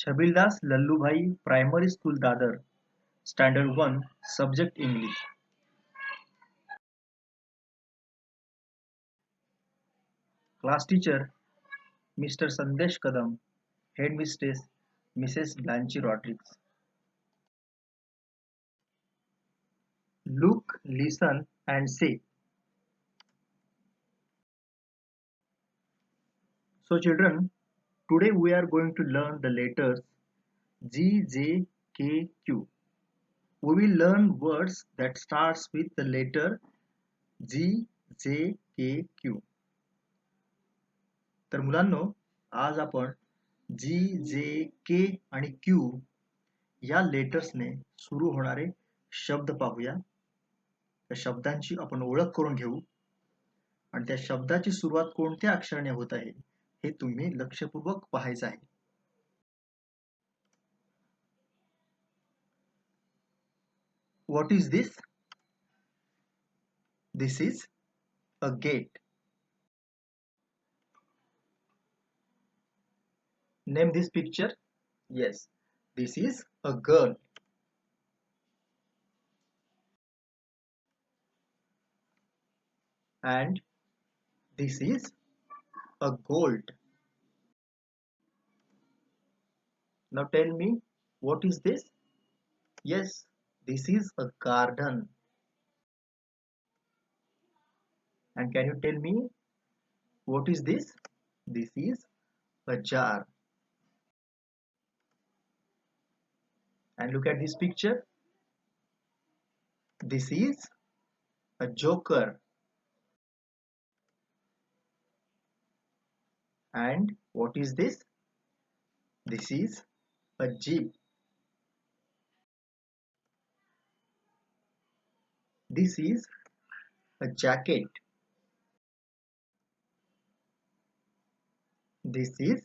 Chhabildas Lallubhai primary school Dadar standard 1 subject English. Class teacher Mr. Sandesh Kadam, Headmistress Mrs. Blanche Rodriguez. Look, listen and say. So children, today we are going to learn the letters G, J, K, Q. We will learn words that starts with the letter G, J, K, Q. तर मुलांनो, आज आपण G, J, K आणि Q या लेटर्सने सुरू होणारे शब्द पाहूया. त्या शब्दांची आपण ओळख करून घेऊ आणि त्या शब्दाची सुरुवात कोणत्या अक्षराने होत आहे हे तुम्ही लक्षपूर्वक पाहायचं आहे. What is this? This is a gate. Name this picture. Yes, this is a girl. And this is a gold. Now tell me, what is this? Yes, this is a garden. And can you tell me, what is this? This is a jar. And look at this picture. This is a joker. And what is this? This is a jeep. This is a jacket. This is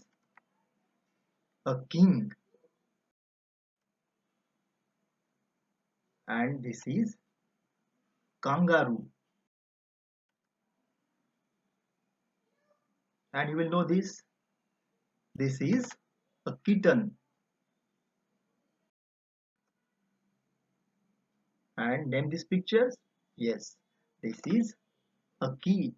a king. And this is kangaroo. And you will know this. This is a kitten. And name these pictures. Yes, this is a key.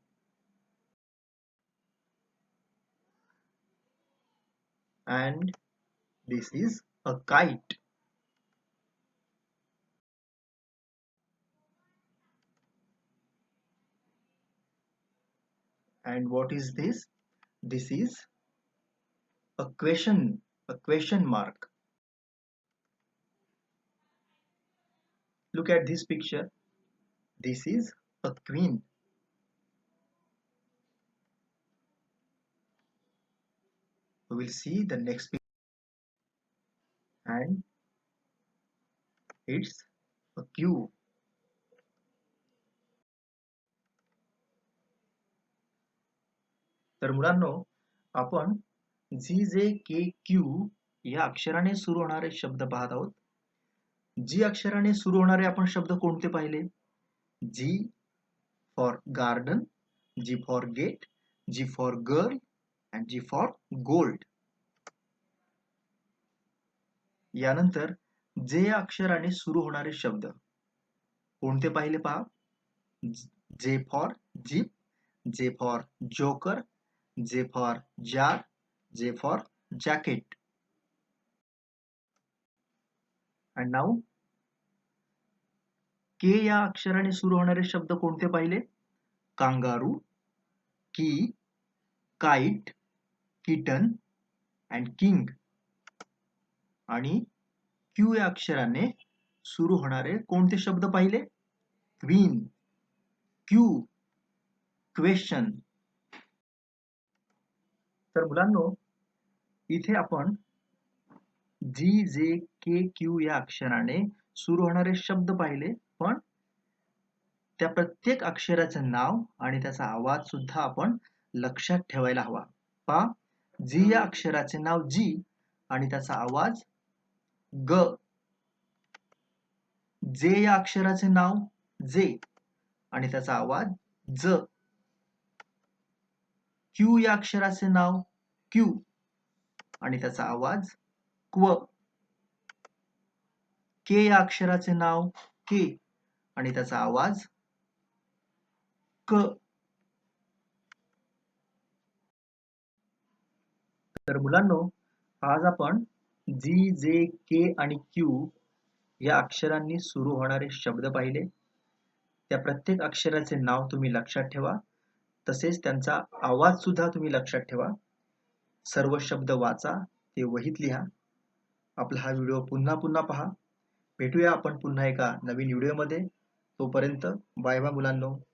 And this is a kite. And what is this? This is a question mark. Look at this picture. This is a queen. We will see the next picture. And it's a cube. तर मुलांनो, आपण जी, जे, के, Q या अक्षराने सुरू होणारे शब्द पाहत आहोत. जी अक्षराने सुरू होणारे आपण शब्द कोणते पाहिले? G for garden, G for gate, G for girl and G for gold. यानंतर जे या अक्षराने सुरू होणारे शब्द कोणते पाहिले पहा? J for jeep, J for joker, J for jar, J for jacket. and now के या अक्षराने सुरू होणारे शब्द कोणते पाहिले? कांगारू, की, काइट, किटन and किंग. आणि क्यू या अक्षराने सुरू होणारे कोणते शब्द पाहिले? Queen, Q, question. तर मुलांनो, इथे आपण जी, जे, के, क्यू या अक्षराने सुरू होणारे शब्द पाहिले, पण त्या प्रत्येक अक्षराचं नाव आणि त्याचा आवाज सुद्धा आपण लक्षात ठेवायला हवा. पहा, जी या अक्षराचे नाव जी आणि त्याचा आवाज ग. जे या अक्षराचे नाव जे आणि त्याचा आवाज ज. क्यू या अक्षराचे नाव क्यू आणि त्याचा आवाज क्व. के या अक्षराचे नाव के आणि त्याचा आवाज क. तर मुलांनो, आज आपण जी, जे, के आणि क्यू या अक्षरांनी सुरू होणारे शब्द पाहिले. त्या प्रत्येक अक्षराचे नाव तुम्ही लक्षात ठेवा, तसेच त्यांचा आवाज सुद्धा तुम्ही लक्षात ठेवा. सर्व शब्द वाचा, ते वहीत लिहा. आपला हा व्हिडिओ पुन्हा पुन्हा पहा. भेटूया आपण पुन्हा एका नवीन व्हिडिओमध्ये. तोपर्यंत बाय बाय मुलांनो.